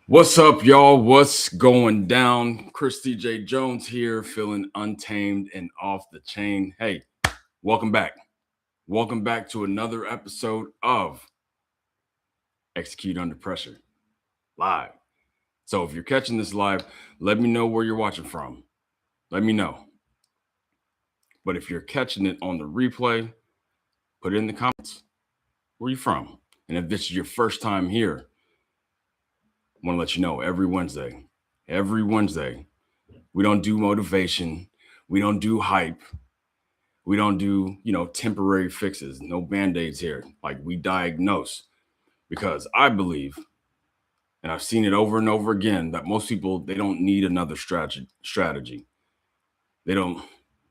What's up, y'all? What's going down? Chris TJ Jones here, feeling untamed and off the chain. Hey, welcome back. Welcome back to another episode of Execute Under Pressure live. So, if you're catching this live, let me know where you're watching from. Let me know. But if you're catching it on the replay, put it in the comments. Where are you from? And if this is your first time here, I want to let you know every Wednesday, we don't do motivation. We don't do hype. We don't do, temporary fixes. No band-aids here. Like, we diagnose. Because I believe, and I've seen it over and over again, that most people, they don't need another strategy. They don't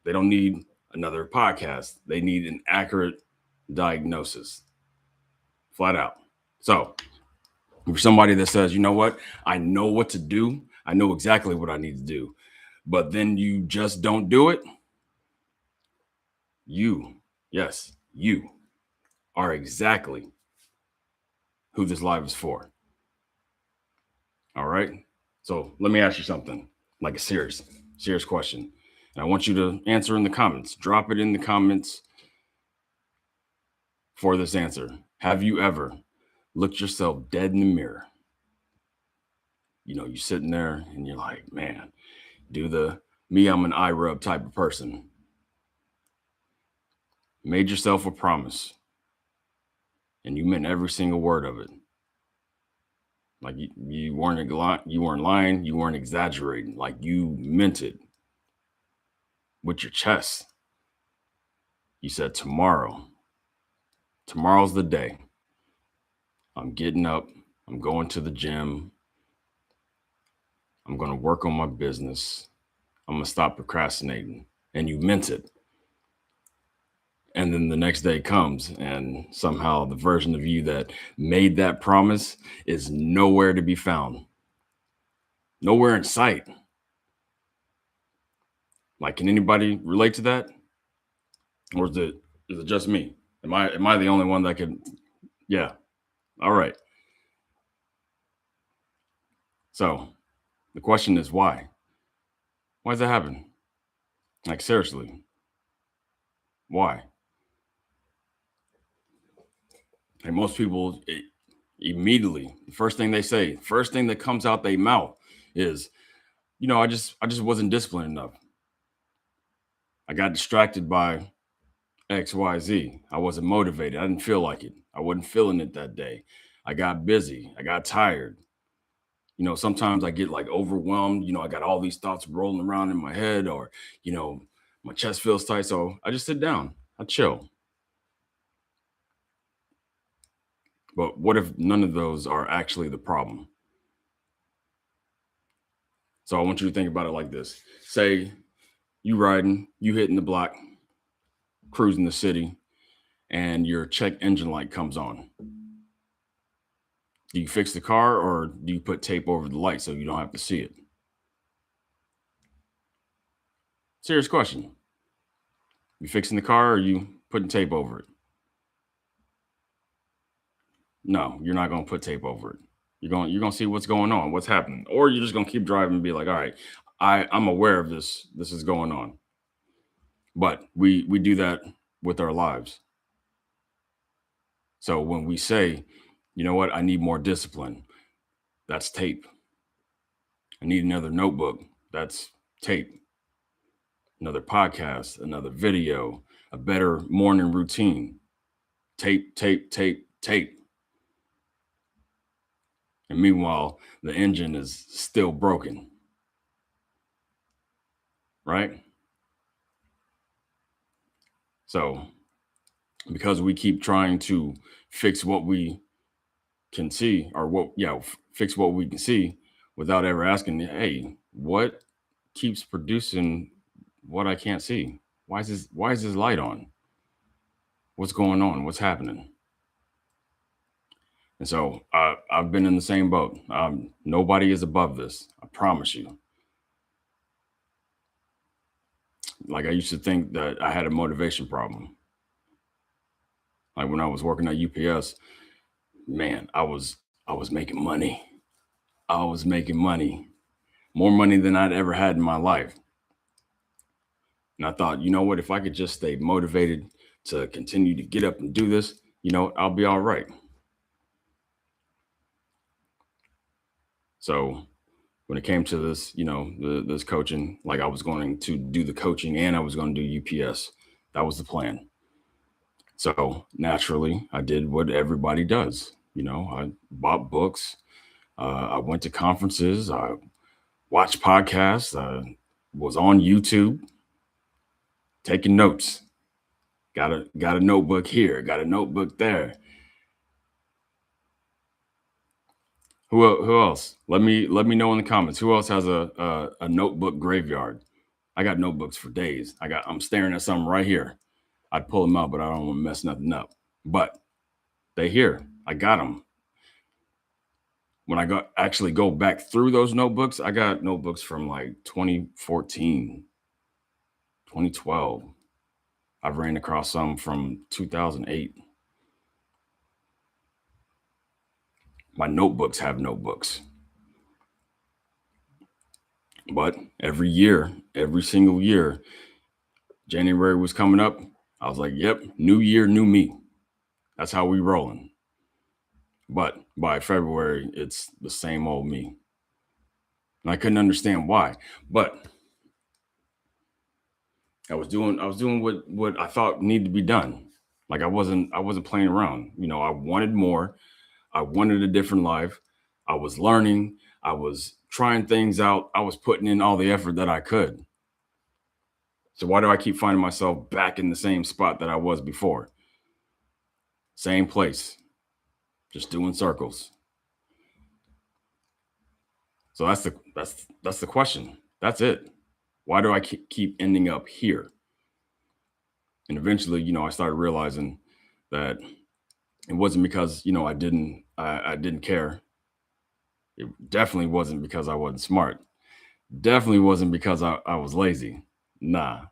need another podcast. They need an accurate diagnosis. Flat out. So, for somebody that says, you know what, I know what to do. I know exactly what I need to do. But then you just don't do it. You are exactly who this live is for. All right. So let me ask you something, like a serious question. And I want you to answer in the comments. Drop it in the comments for this answer. Have you ever looked yourself dead in the mirror? You're sitting there and you're like, man, do the me, I'm an eye rub type of person. Made yourself a promise and you meant every single word of it. Like you weren't lying, you weren't exaggerating. Like you meant it with your chest. You said tomorrow's the day. I'm getting up, I'm going to the gym, I'm going to work on my business, I'm going to stop procrastinating. And you meant it. And then the next day comes and somehow the version of you that made that promise is nowhere to be found. Nowhere in sight. Like, can anybody relate to that? Or is it just me? Am I the only one that could? Yeah. All right. So the question is why? Why does that happen? Like, seriously. Why? And most people immediately, the first thing they say, first thing that comes out their mouth is, I just wasn't disciplined enough. I got distracted by XYZ. I wasn't motivated. I didn't feel like it. I wasn't feeling it that day. I got busy. I got tired. Sometimes I get like overwhelmed. I got all these thoughts rolling around in my head, or, my chest feels tight. So I just sit down. I chill. But what if none of those are actually the problem? So I want you to think about it like this. Say you riding, you hitting the block, cruising the city, and your check engine light comes on. Do you fix the car or do you put tape over the light so you don't have to see it? Serious question. You fixing the car or you putting tape over it? No, you're not going to put tape over it. You're going to see what's going on, what's happening, or you're just going to keep driving and be like, all right, I'm aware of this. This is going on. But we do that with our lives. So when we say, you know what, I need more discipline, that's tape. I need another notebook, that's tape. Another podcast, another video, a better morning routine. Tape, tape, tape, tape. And meanwhile, the engine is still broken. Right? So, because we keep trying to fix what we can see, or fix what we can see without ever asking, hey, what keeps producing what I can't see? Why is this light on? What's going on? What's happening? And so I've been in the same boat. Nobody is above this. I promise you. Like, I used to think that I had a motivation problem. Like when I was working at UPS, man, I was I was making money. I was making money, more money than I'd ever had in my life. And I thought, you know what, if I could just stay motivated to continue to get up and do this, I'll be all right. So when it came to this, this coaching, like I was going to do the coaching and I was going to do UPS. That was the plan. So naturally, I did what everybody does. I bought books. I went to conferences. I watched podcasts. I was on YouTube taking notes. Got a notebook here. Got a notebook there. Who else? Let me know in the comments. Who else has a notebook graveyard? I got notebooks for days. I'm staring at something right here. I'd pull them out, but I don't want to mess nothing up. But they here. I got them. When I actually go back through those notebooks, I got notebooks from like 2014, 2012. I've ran across some from 2008. My notebooks have notebooks. But every year, every single year, January was coming up. I was like, yep, new year, new me. That's how we rolling. But by February, it's the same old me. And I couldn't understand why. But I was doing what I thought needed to be done. Like I wasn't playing around. I wanted more. I wanted a different life. I was learning. I was trying things out. I was putting in all the effort that I could. So why do I keep finding myself back in the same spot that I was before? Same place, just doing circles. So that's the question. That's it. Why do I keep ending up here? And eventually, I started realizing that it wasn't because I didn't care. It definitely wasn't because I wasn't smart. Definitely wasn't because I was lazy. Nah.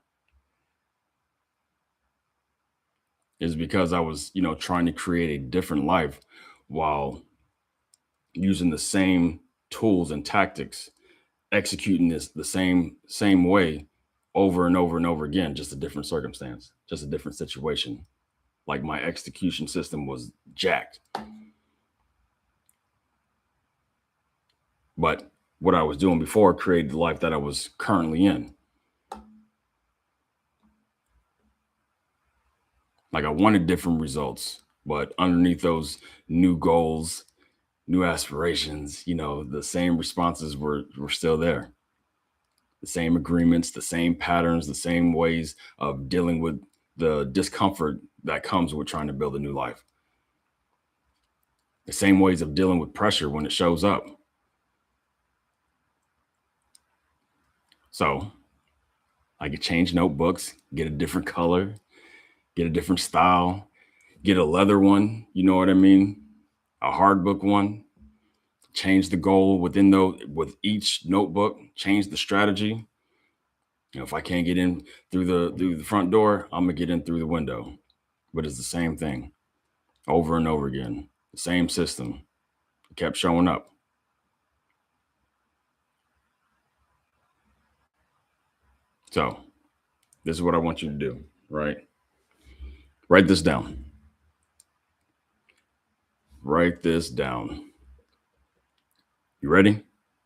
It's because I was, trying to create a different life while using the same tools and tactics, executing this the same way over and over and over again, just a different circumstance, just a different situation. Like my execution system was jacked. But what I was doing before created the life that I was currently in. Like I wanted different results, but underneath those new goals, new aspirations, the same responses were still there. The same agreements, the same patterns, the same ways of dealing with the discomfort that comes with trying to build a new life. The same ways of dealing with pressure when it shows up. So I could change notebooks, get a different color, get a different style, get a leather one, you know what I mean? A hard book one, change the goal with each notebook, change the strategy. If I can't get in through the front door, I'm gonna get in through the window. But it's the same thing over and over again. The same system. It kept showing up. So this is what I want you to do, right? Write this down. Write this down. You ready?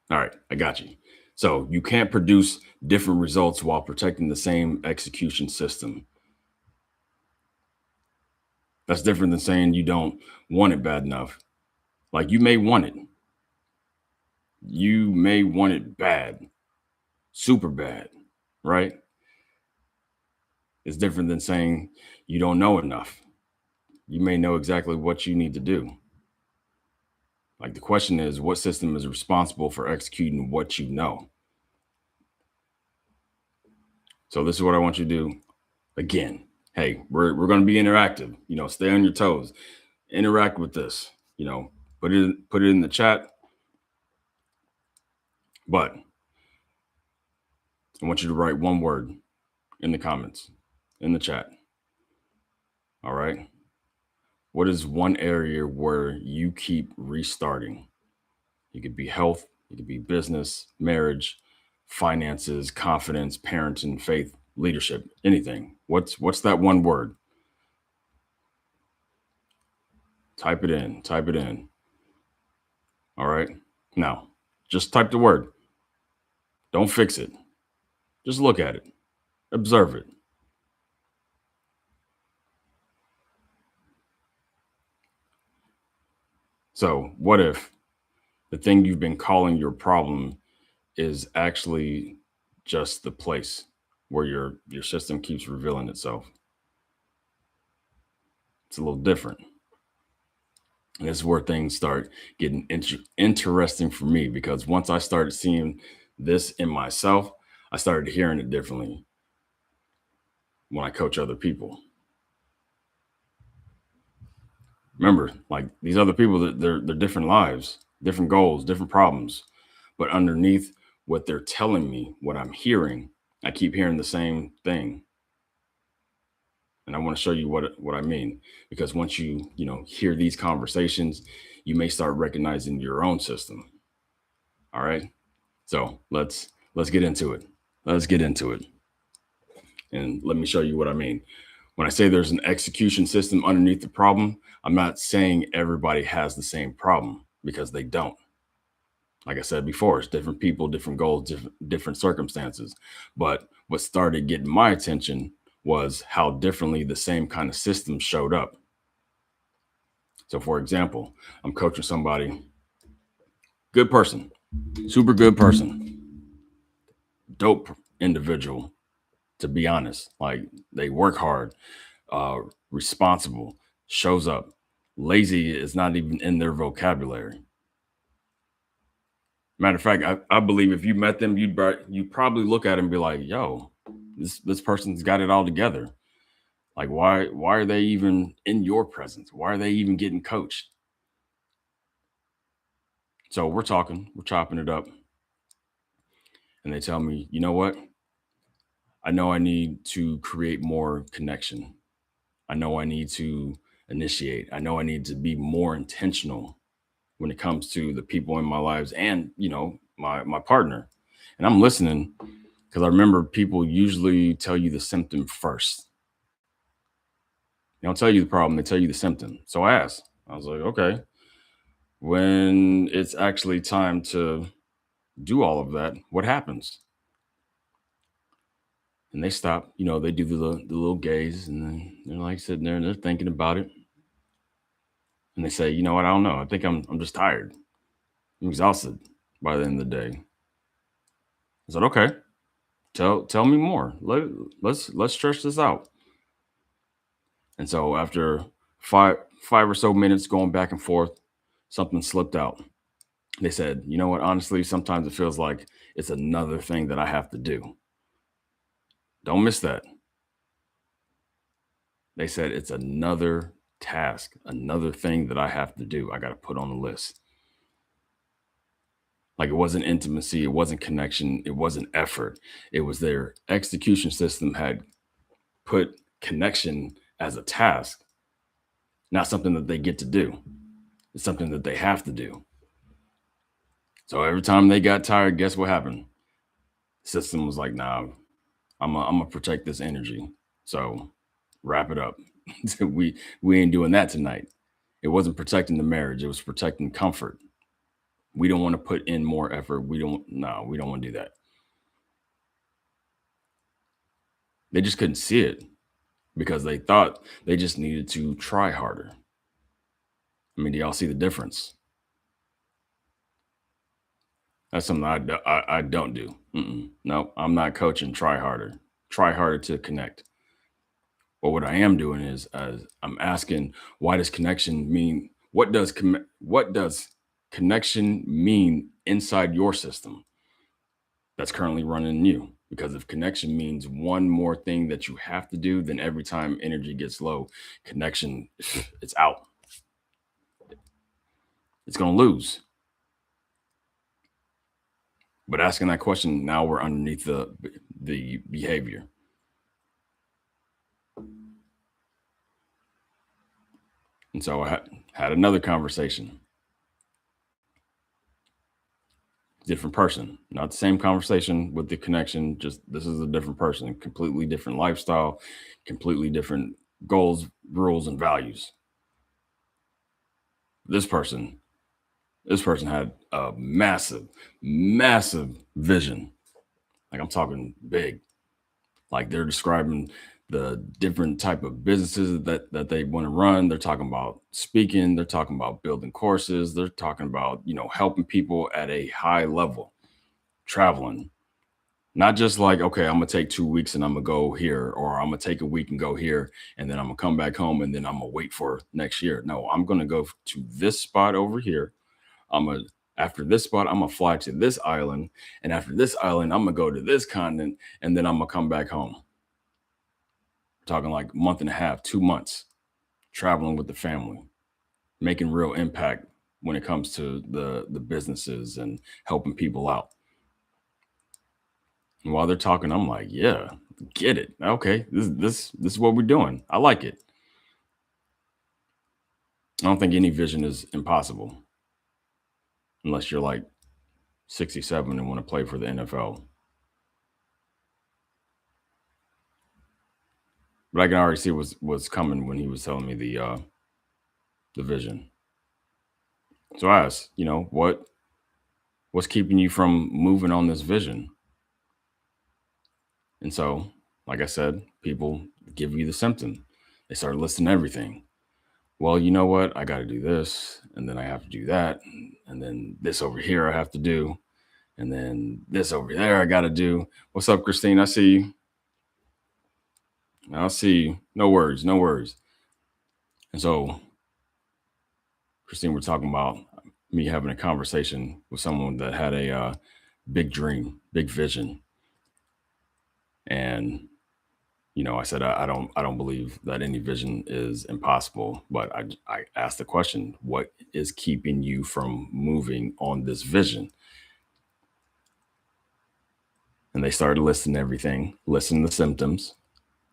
All right, I got you. So you can't produce different results while protecting the same execution system. That's different than saying you don't want it bad enough. Like you may want it. You may want it bad, super bad, right? It's different than saying you don't know enough. You may know exactly what you need to do. Like the question is, what system is responsible for executing what you know? So this is what I want you to do. Again, hey, we're going to be interactive. Stay on your toes. Interact with this. Put it in the chat. But I want you to write one word in the comments, in the chat. All right. What is one area where you keep restarting? It could be health, it could be business, marriage, finances, confidence, parenting, faith, leadership, anything. What's that one word? Type it in. Type it in. All right. Now, just type the word. Don't fix it. Just look at it. Observe it. So, what if the thing you've been calling your problem is actually just the place where your system keeps revealing itself? It's a little different. And this is where things start getting interesting for me, because once I started seeing this in myself, I started hearing it differently when I coach other people. Remember, like these other people, they're different lives, different goals, different problems, but underneath what they're telling me, what I'm hearing, I keep hearing the same thing. And I want to show you what I mean, because once you hear these conversations, you may start recognizing your own system. All right. So let's get into it. Let's get into it. And let me show you what I mean. When I say there's an execution system underneath the problem, I'm not saying everybody has the same problem, because they don't. Like I said before, it's different people, different goals, different circumstances. But what started getting my attention was how differently the same kind of system showed up. So for example, I'm coaching somebody, good person, super good person, dope individual, to be honest. Like they work hard, uh, responsible, shows up. Lazy is not even in their vocabulary. Matter of fact, I believe if you met them, you probably look at them and be like, "Yo, this person's got it all together. Like, why are they even in your presence? Why are they even getting coached?" So we're talking, we're chopping it up, and they tell me, "You know what? I know I need to create more connection. I know I need to initiate. I know I need to be more intentional when it comes to the people in my lives and my partner." And I'm listening, because I remember people usually tell you the symptom first. They don't tell you the problem, they tell you the symptom. So I asked, I was like, okay, when it's actually time to do all of that, what happens? And they stop, they do the little gaze, and then they're like sitting there and they're thinking about it. And they say, you know what, I don't know. I think I'm just tired. I'm exhausted by the end of the day. I said, okay, tell me more. Let's stretch this out. And so after five or so minutes going back and forth, something slipped out. They said, you know what, honestly, sometimes it feels like it's another thing that I have to do. Don't miss that. They said it's another task, another thing that I have to do. I got to put on the list. Like it wasn't intimacy, it wasn't connection, it wasn't effort. It was their execution system had put connection as a task, not something that they get to do. It's something that they have to do. So every time they got tired, guess what happened? The system was like, nah, I'm gonna protect this energy. So wrap it up. we ain't doing that tonight. It wasn't protecting the marriage, it was protecting comfort. We don't want to put in more effort. We don't want to do that. They just couldn't see it, because they thought they just needed to try harder. I mean, do y'all see the difference? That's something I don't do. No, I'm not coaching try harder. Try harder to connect. But what I am doing is I'm asking, why does connection mean? What does connection mean inside your system that's currently running in you? Because if connection means one more thing that you have to do, then every time energy gets low, connection, it's out. It's going to lose. But asking that question, now we're underneath the behavior. And so I had another conversation, different person, not the same conversation with the connection. Just this is a different person, completely different lifestyle, completely different goals, rules, and values. This person, this person had a massive, massive vision. Like I'm talking big. Like they're describing the different type of businesses that they want to run. They're talking about speaking. They're talking about building courses. They're talking about helping people at a high level, traveling. Not just like, okay, I'm gonna take 2 weeks and I'm gonna go here, or I'm gonna take a week and go here, and then I'm gonna come back home and then I'm gonna wait for next year. No, I'm gonna go to this spot over here. I'm gonna After this spot, I'm gonna fly to this island, and after this island, I'm gonna go to this continent, and then I'm gonna come back home. Talking like a month and a half, 2 months, traveling with the family, making real impact when it comes to the businesses and helping people out. And while they're talking, I'm like, yeah, get it. Okay, this is what we're doing. I like it. I don't think any vision is impossible unless you're like 67 and want to play for the NFL. But I can already see what's coming when he was telling me the vision. So I asked, what's keeping you from moving on this vision? And so, like I said, people give you the symptom. They start listing everything. Well, you know what? I got to do this, and then I have to do that, and then this over here I have to do, and then this over there I got to do. What's up, Christine? I see you. I'll see you. No worries, no worries. And so, Christine, we're talking about me having a conversation with someone that had a big dream, big vision, and I said I don't believe that any vision is impossible, but I asked the question, what is keeping you from moving on this vision? And they started listing everything, listing the symptoms.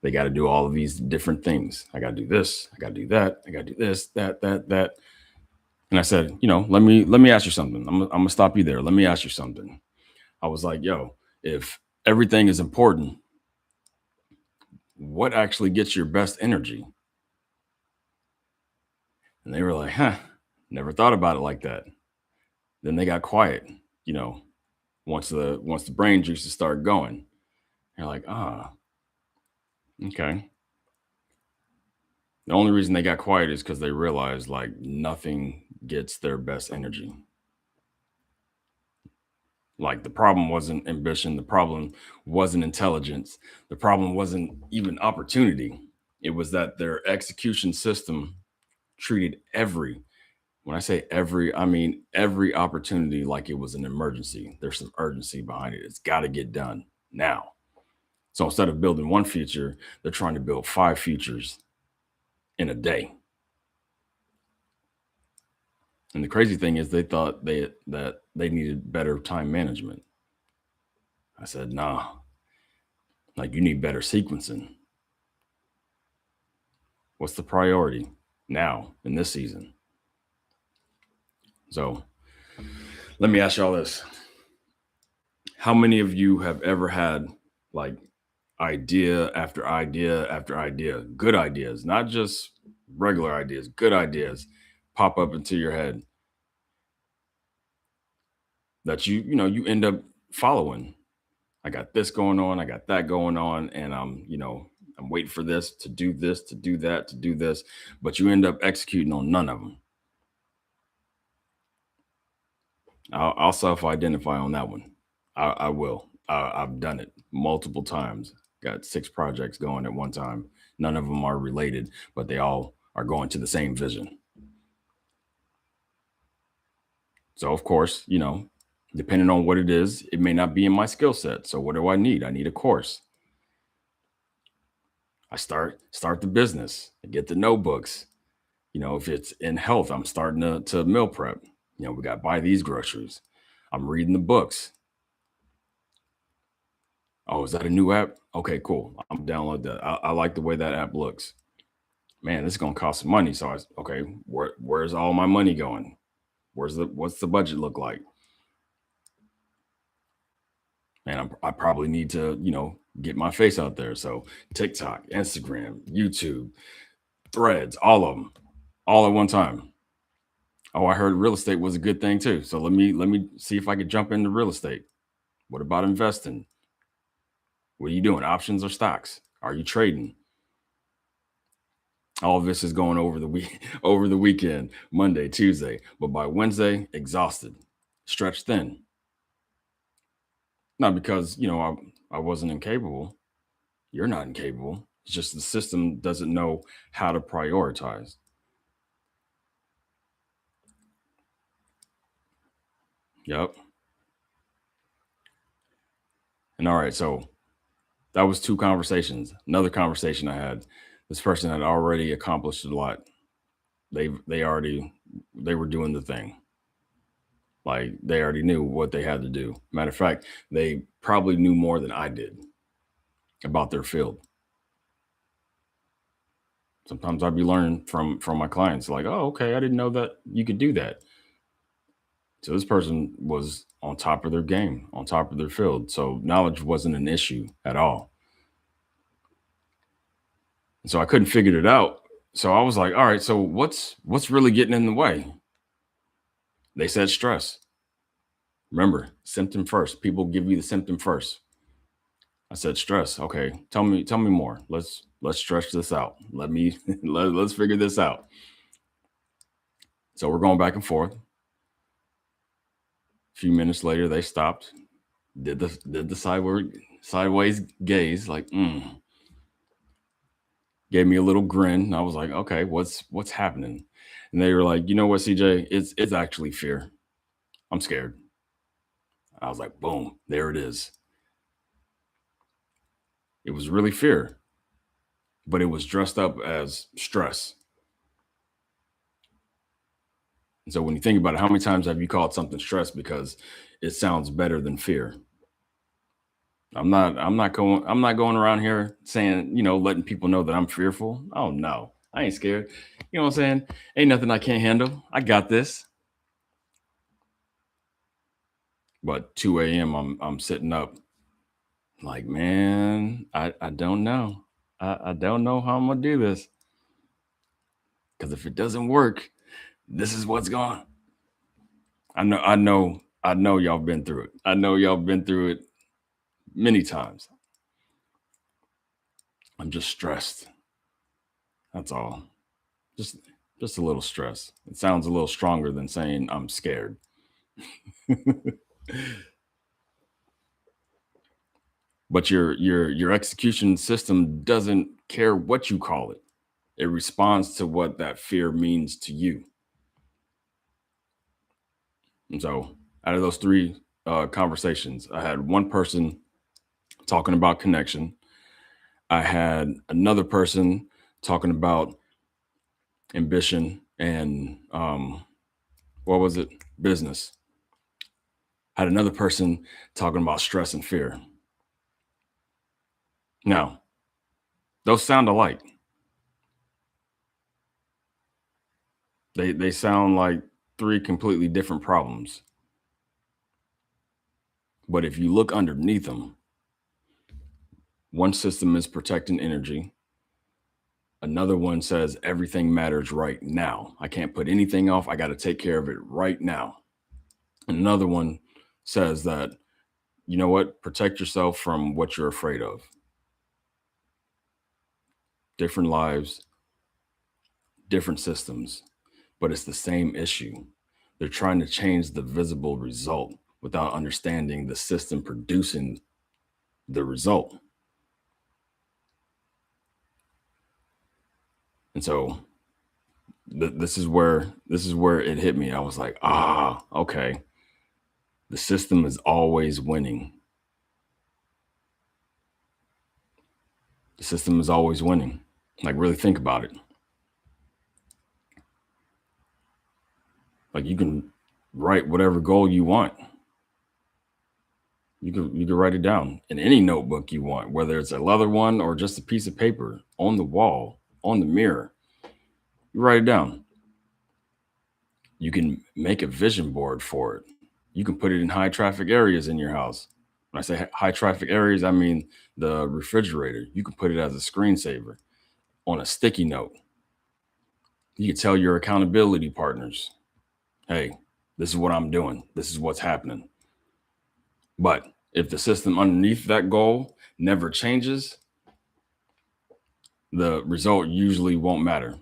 They got to do all of these different things. I got to do this. I got to do that. I got to do this, that. And I said, let me ask you something. I'm gonna stop you there. Let me ask you something. I was like, yo, if everything is important, what actually gets your best energy? And they were like, huh, never thought about it like that. Then they got quiet, you know, once the brain juices start going. You're like, okay. The only reason they got quiet is because they realized like nothing gets their best energy. Like the problem wasn't ambition, the problem wasn't intelligence, the problem wasn't even opportunity. It was that their execution system treated when I say every, I mean every opportunity like it was an emergency. There's some urgency behind it. It's got to get done now. So instead of building one feature, they're trying to build 5 features in a day. And the crazy thing is they thought that they needed better time management. I said, nah, like you need better sequencing. What's the priority now in this season? So let me ask y'all this. How many of you have ever had like idea after idea after idea, good ideas, not just regular ideas, good ideas pop up into your head that you end up following? I got this going on, I got that going on, and I'm waiting for this, to do that, to do this, but you end up executing on none of them. I'll self-identify on that one. I will. I've done it multiple times. Got 6 projects going at one time. None of them are related, but they all are going to the same vision. So of course, depending on what it is, it may not be in my skill set. So what do I need? I need a course. I start the business. I get the notebooks. If it's in health, I'm starting to meal prep. We got to buy these groceries. I'm reading the books. Oh, is that a new app? Okay, cool. I'm download that. I like the way that app looks. Man, this is gonna cost some money. So okay, where's all my money going? What's the budget look like? Man, I probably need to, get my face out there. So TikTok, Instagram, YouTube, Threads, all of them, all at one time. Oh, I heard real estate was a good thing too. So let me see if I could jump into real estate. What about investing? What are you doing? Options or stocks? Are you trading? All of this is going over the week over the weekend, Monday, Tuesday. But by Wednesday, exhausted, stretched thin. Not because, I wasn't incapable. You're not incapable. It's just the system doesn't know how to prioritize. Yep. And all right, so that was two conversations. Another conversation I had, this person had already accomplished a lot. They were doing the thing. Like they already knew what they had to do. Matter of fact, they probably knew more than I did about their field. Sometimes I'd be learning from my clients, like, oh, okay, I didn't know that you could do that. So this person was on top of their game, on top of their field. So knowledge wasn't an issue at all. And so I couldn't figure it out. So I was like, all right, so what's really getting in the way? They said stress. Remember, symptom first. People give you the symptom first. I said stress. Okay, tell me more. Let's stretch this out. Let's figure this out. So we're going back and forth. A few minutes later, they stopped, did the sideways gaze, like gave me a little grin. And I was like, okay, what's happening? And they were like, you know what, CJ, it's actually fear. I'm scared. I was like, boom, there it is. It was really fear, but it was dressed up as stress. And so when you think about it, how many times have you called something stress because it sounds better than fear? I'm not going around here saying, letting people know that I'm fearful. Oh no, I ain't scared. You know what I'm saying? Ain't nothing I can't handle. I got this. But 2 a.m. I'm sitting up like, man, I don't know. I don't know how I'm gonna do this. Because if it doesn't work, this is what's going. I know y'all been through it. I know y'all been through it many times. I'm just stressed. That's all. Just just a little stress. It sounds a little stronger than saying I'm scared. But your execution system doesn't care what you call it. It responds to what that fear means to you. And so, out of those three conversations, I had one person talking about connection. I had another person talking about ambition and what was it? Business. I had another person talking about stress and fear. Now, those sound alike. They sound like three completely different problems. But if you look underneath them, one system is protecting energy. Another one says everything matters right now. I can't put anything off. I got to take care of it right now. And another one says that, you know what? Protect yourself from what you're afraid of. Different lives, different systems, but it's the same issue. They're trying to change the visible result without understanding the system producing the result. And so this is where it hit me. I was like, okay. The system is always winning. The system is always winning. Like really think about it. Like you can write whatever goal you want. You can write it down in any notebook you want, whether it's a leather one or just a piece of paper on the wall, on the mirror. You write it down. You can make a vision board for it. You can put it in high traffic areas in your house. When I say high traffic areas, I mean the refrigerator. You can put it as a screensaver on a sticky note. You can tell your accountability partners, hey, this is what I'm doing. This is what's happening. But if the system underneath that goal never changes, the result usually won't matter.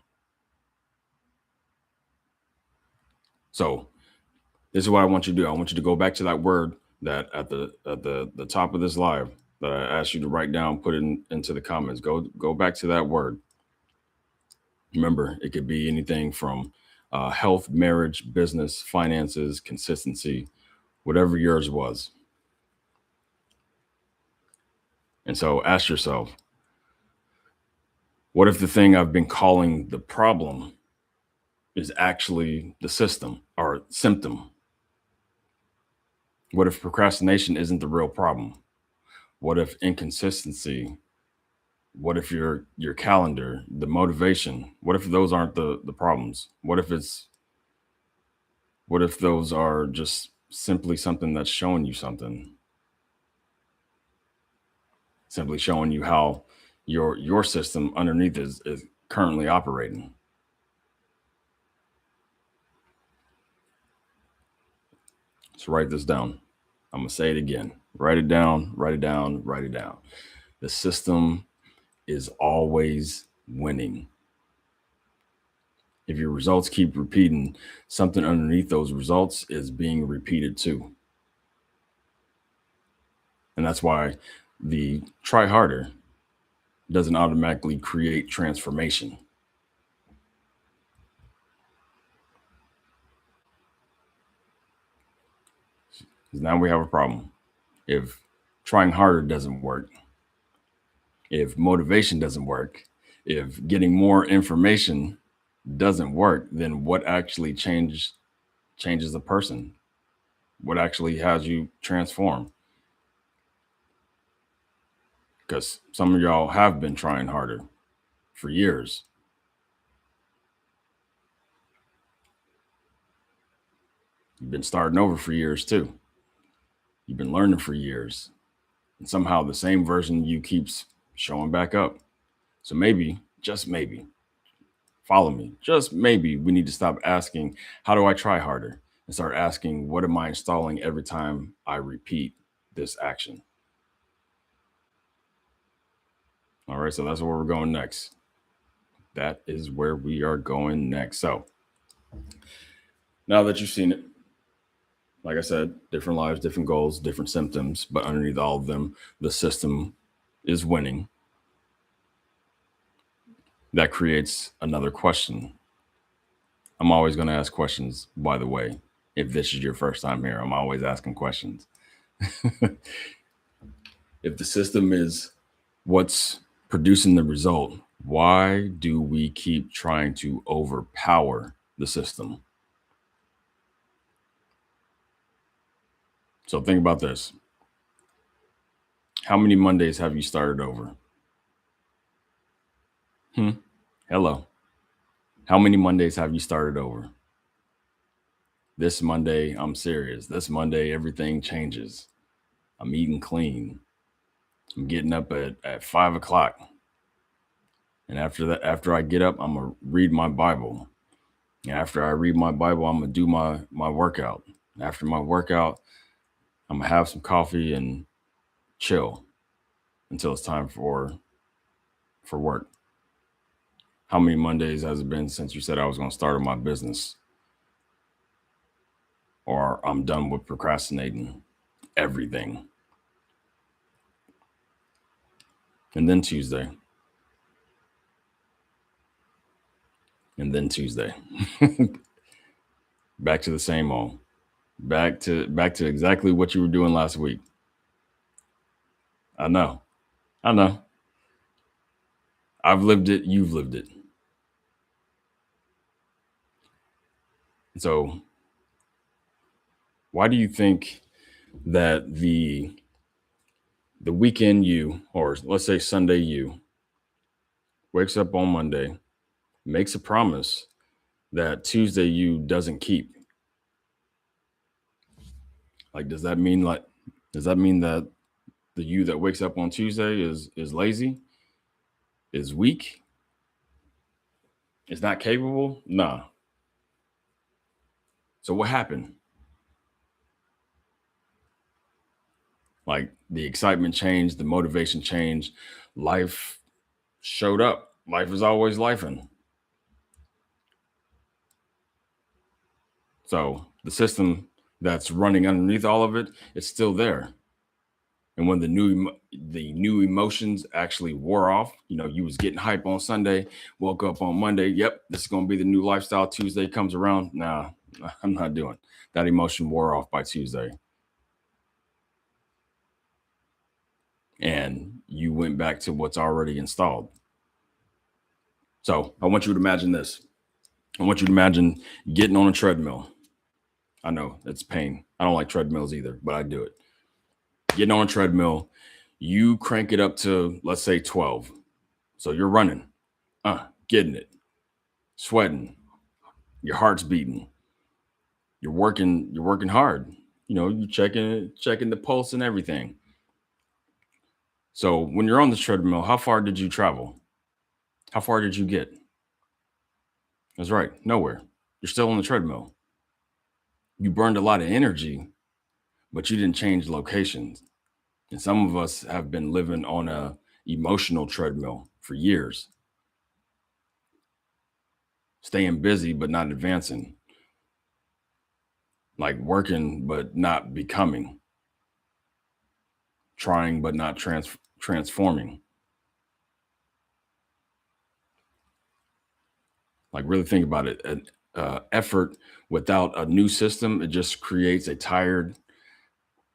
So this is what I want you to do. I want you to go back to that word that at the top of this live that I asked you to write down, put it into the comments. Go back to that word. Remember, it could be anything from health, marriage, business, finances, consistency, whatever yours was. And so ask yourself, what if the thing I've been calling the problem is actually the system or symptom? What if procrastination isn't the real problem? What if inconsistency, what if your calendar, the motivation, what if those aren't the problems? What if those are just simply something that's showing you something? Simply showing you how your system underneath is currently operating. So write this down. I'm gonna say it again. Write it down, write it down, write it down. The system is always winning. If your results keep repeating, something underneath those results is being repeated too. And that's why the try harder doesn't automatically create transformation. Because now we have a problem. If trying harder doesn't work, if motivation doesn't work, if getting more information doesn't work, then what actually changes a person? What actually has you transform? Because some of y'all have been trying harder for years. You've been starting over for years too. You've been learning for years. And somehow the same version of you keeps showing back up. So maybe, just maybe, follow me, just maybe we need to stop asking, how do I try harder? And start asking, what am I installing every time I repeat this action? All right, so that's where we're going next. That is where we are going next. So now that you've seen it, like I said, different lives, different goals, different symptoms, but underneath all of them, the system is winning. That creates another question. I'm always going to ask questions, by the way. If this is your first time here, I'm always asking questions. If the system is what's producing the result, why do we keep trying to overpower the system? So think about this. How many Mondays have you started over? Hello. How many Mondays have you started over? This Monday, I'm serious. This Monday, everything changes. I'm eating clean. I'm getting up at 5 o'clock. And after that, after I get up, I'm gonna read my Bible. And after I read my Bible, I'm gonna do my workout. And after my workout, I'm gonna have some coffee and chill until it's time for work. How many Mondays has it been since you said I was gonna start my business? Or I'm done with procrastinating everything. And then Tuesday. And then Tuesday. Back to the same old. Back to exactly what you were doing last week. I know. I know. I've lived it, you've lived it. So why do you think that the weekend you, or let's say Sunday you, wakes up on Monday, makes a promise that Tuesday you doesn't keep. Like, does that mean that the you that wakes up on Tuesday is lazy, is weak, is not capable? Nah. So what happened? Like the excitement changed, the motivation changed, life showed up. Life is always lifing. So the system that's running underneath all of it, it's still there. And when the new emotions actually wore off, you was getting hype on Sunday, woke up on Monday. Yep, this is gonna be the new lifestyle. Tuesday comes around. Nah, I'm not doing that. Emotion wore off by Tuesday, and you went back to what's already installed. So I want you to imagine this. I want you to imagine getting on a treadmill. I know it's pain. I don't like treadmills either, but I do it. Getting on a treadmill, you crank it up to, let's say, 12. So you're running, getting it, sweating, your heart's beating, you're working hard. You checking the pulse and everything. So when you're on the treadmill, how far did you travel? How far did you get? That's right, nowhere. You're still on the treadmill. You burned a lot of energy, but you didn't change locations. And some of us have been living on a emotional treadmill for years, staying busy but not advancing, like working but not becoming, trying but not transforming. Like really think about it. An effort without a new system, it just creates a tired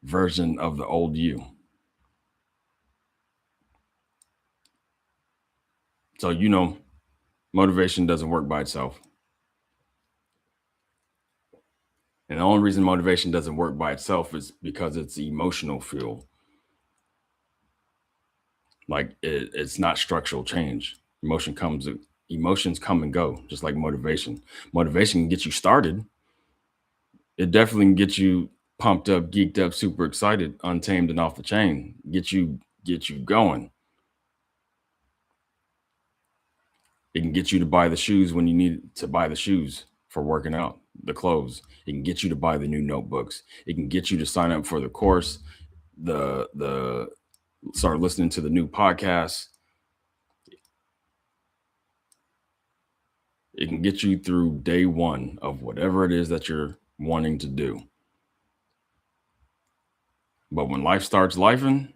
version of the old you. So motivation doesn't work by itself. And the only reason motivation doesn't work by itself is because it's emotional fuel. Like it's not structural change. Emotions come and go, just like motivation. Motivation can get you started. It definitely can get you pumped up, geeked up, super excited, untamed and off the chain. Get you going. It can get you to buy the shoes when you need to buy the shoes for working out, the clothes. It can get you to buy the new notebooks. It can get you to sign up for the course, the start listening to the new podcasts. It can get you through day one of whatever it is that you're wanting to do. But when life starts lifing,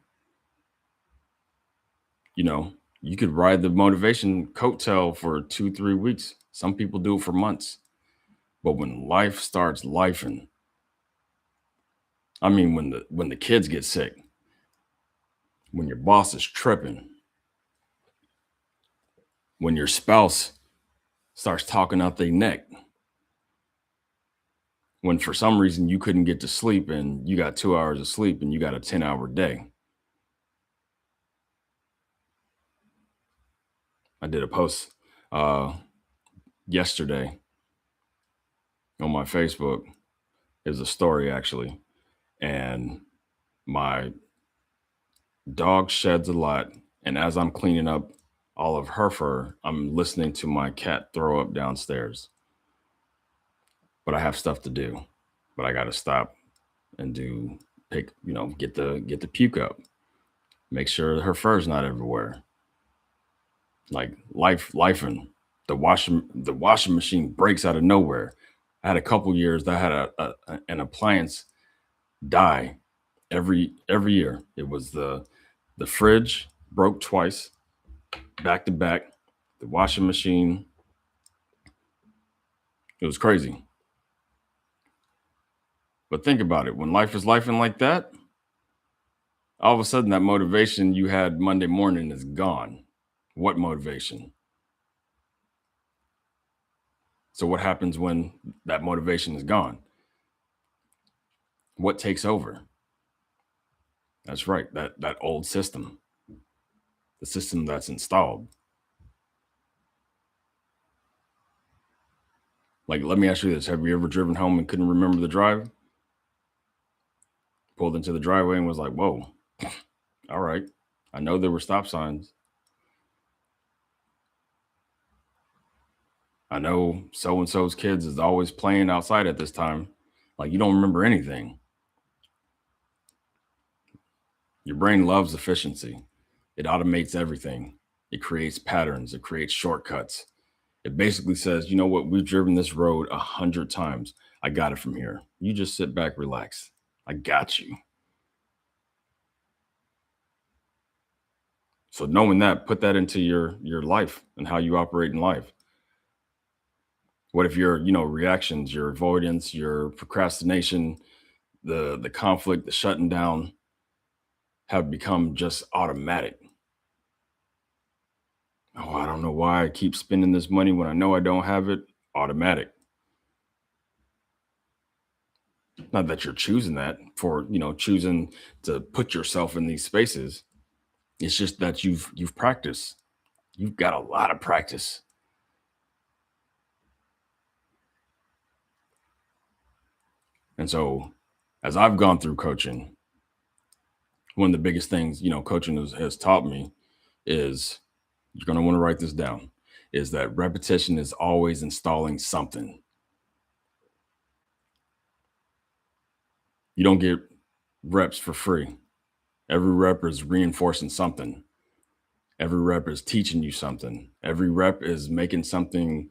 you know, you could ride the motivation coattail for 2, 3 weeks. Some people do it for months. But when life starts lifing, I mean, when the kids get sick, when your boss is tripping, when your spouse starts talking out their neck, when for some reason you couldn't get to sleep and you got 2 hours of sleep and you got a 10-hour day. I did a post yesterday on my Facebook. It was a story actually. And my dog sheds a lot. And as I'm cleaning up all of her fur, I'm listening to my cat throw up downstairs. But I have stuff to do. But I got to stop and get the puke up. Make sure her fur's not everywhere. Like life and the washing machine breaks out of nowhere. I had a couple years that I had an appliance die every year. It was the fridge broke twice, back to back. The washing machine. It was crazy. But think about it. When life is lifing like that, all of a sudden that motivation you had Monday morning is gone. What motivation? So what happens when that motivation is gone? What takes over? That's right, that old system, the system that's installed. Like, let me ask you this. Have you ever driven home and couldn't remember the drive? Pulled into the driveway and was like, whoa, all right. I know there were stop signs. I know so and so's kids is always playing outside at this time. Like, you don't remember anything. Your brain loves efficiency. It automates everything. It creates patterns. It creates shortcuts. It basically says, you know what? We've driven this road 100 times. I got it from here. You just sit back, relax. I got you. So knowing that, put that into your life and how you operate in life. What if your, reactions, your avoidance, your procrastination, the conflict, the shutting down have become just automatic? Oh, I don't know why I keep spending this money when I know I don't have it. Automatic. Not that you're choosing that for, choosing to put yourself in these spaces. It's just that you've practiced. You've got a lot of practice. And so as I've gone through coaching, one of the biggest things, coaching has taught me is, you're going to want to write this down, is that repetition is always installing something. You don't get reps for free. Every rep is reinforcing something. Every rep is teaching you something. Every rep is making something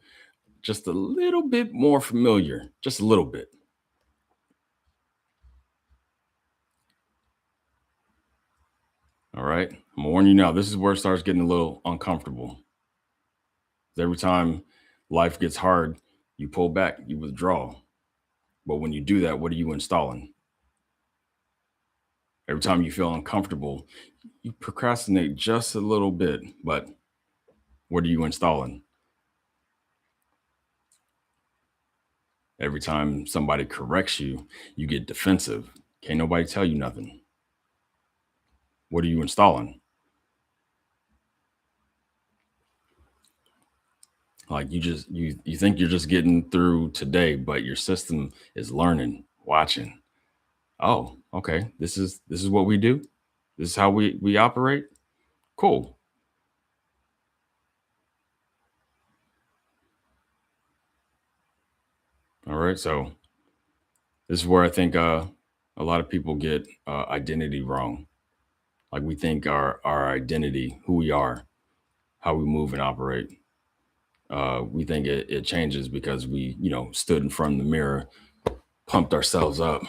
just a little bit more familiar, just a little bit. All right. I'm warning you now, this is where it starts getting a little uncomfortable. Every time life gets hard, you pull back, you withdraw. But when you do that, what are you installing? Every time you feel uncomfortable, you procrastinate just a little bit. But what are you installing? Every time somebody corrects you, you get defensive. Can't nobody tell you nothing. What are you installing? Like, you think you're just getting through today, but your system is learning, watching. Oh, okay. This is what we do. This is how we operate. Cool. All right. So this is where I think a lot of people get identity wrong. Like, we think our identity, who we are, how we move and operate, we think it changes because we, stood in front of the mirror, pumped ourselves up,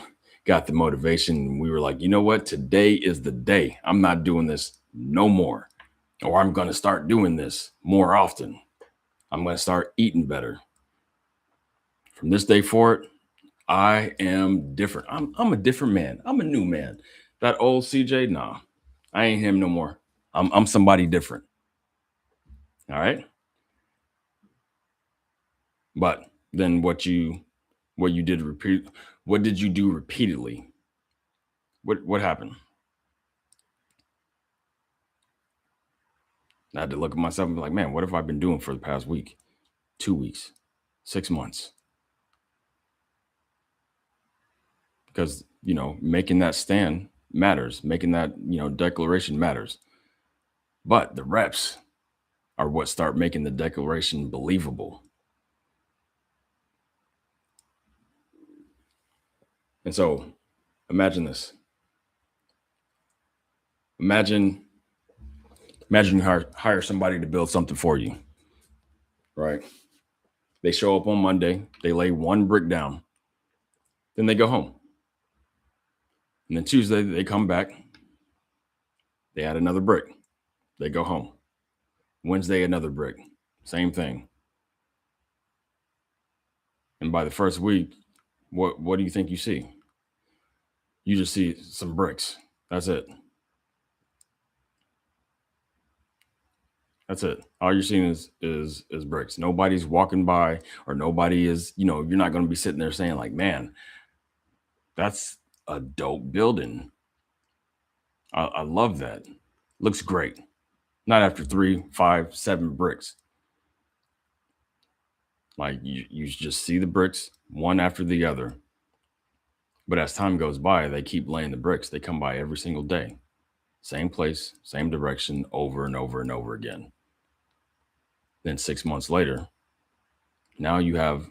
got the motivation. And we were like, you know what? Today is the day. I'm not doing this no more. Or I'm going to start doing this more often. I'm going to start eating better. From this day forward, I am different. I'm a different man. I'm a new man. That old CJ, nah, I ain't him no more. I'm somebody different. All right. But then what you did repeat, what did you do repeatedly? What happened? I had to look at myself and be like, man, what have I been doing for the past week, 2 weeks, 6 months? Because, making that stand matters, making that, declaration matters. But the reps are what start making the declaration believable. And so imagine this. Imagine imagine you hire somebody to build something for you, right? They show up on Monday, they lay one brick down, then they go home. And then Tuesday they come back, they add another brick, they go home. Wednesday another brick, same thing. And by the first week, what do you think you see? You just see some bricks. That's it. That's it. All you're seeing is bricks. Nobody's walking by, or nobody is, you're not going to be sitting there saying like, man, that's a dope building. I love that. Looks great. Not after 3, 5, 7 bricks. Like you just see the bricks one after the other. But as time goes by, they keep laying the bricks. They come by every single day. Same place, same direction, over and over and over again. Then 6 months later, now you have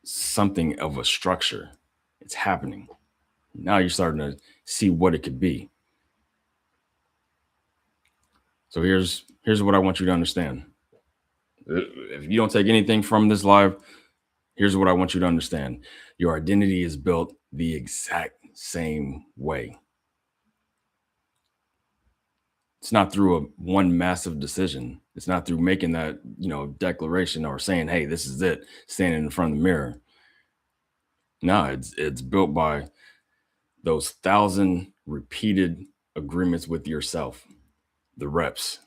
something of a structure. It's happening. Now you're starting to see what it could be. So here's what I want you to understand. If you don't take anything from this live, here's what I want you to understand. Your identity is built the exact same way. It's not through one massive decision. It's not through making that, declaration or saying, "Hey, this is it," standing in front of the mirror. No, it's built by those 1,000 repeated agreements with yourself, the reps.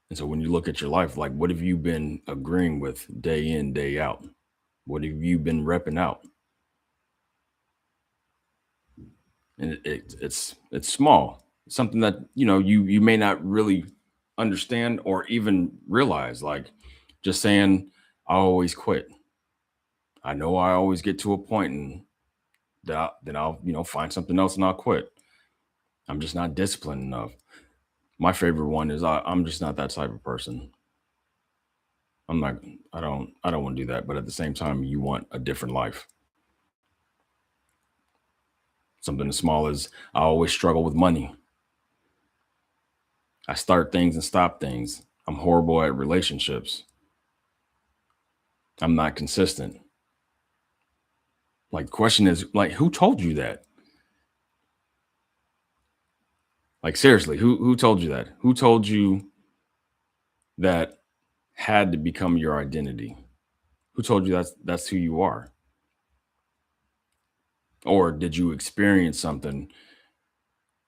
And so when you look at your life, like, what have you been agreeing with day in, day out? What have you been repping out? And it's small. It's something that you may not really understand or even realize. Like just saying, "I always quit." I know I always get to a point and then I'll find something else and I'll quit. I'm just not disciplined enough. My favorite one is I'm just not that type of person. I'm not. I don't want to do that. But at the same time, you want a different life. Something as small as I always struggle with money. I start things and stop things. I'm horrible at relationships. I'm not consistent. Like, the question is, like, who told you that? Like, seriously, who told you that? Who told you that had to become your identity? Who told you that's who you are? Or did you experience something,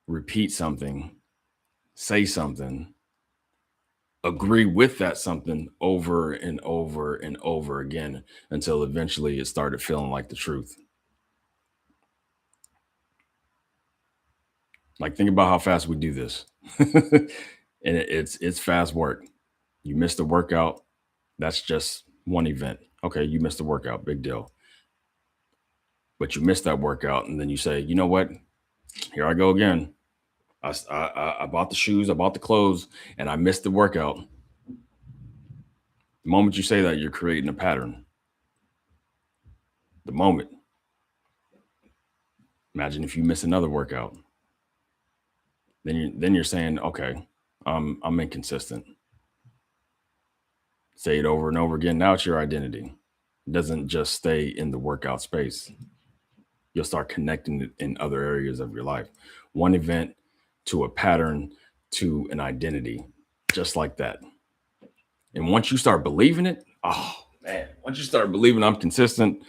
repeat something, say something, agree with that something over and over and over again until eventually it started feeling like the truth? Like, think about how fast we do this. And it's fast work. You missed a workout, that's just one event. Okay, you missed a workout, big deal. But you missed that workout, and then you say, "You know what? Here I go again. I bought the shoes, I bought the clothes, and I missed the workout." The moment you say that, you're creating a pattern. The moment. Imagine if you miss another workout. Then you're saying, "Okay, I'm inconsistent." Say it over and over again. Now it's your identity. It doesn't just stay in the workout space. You'll start connecting it in other areas of your life. One event to a pattern to an identity, just like that. And once you start believing it, oh man, once you start believing I'm consistent,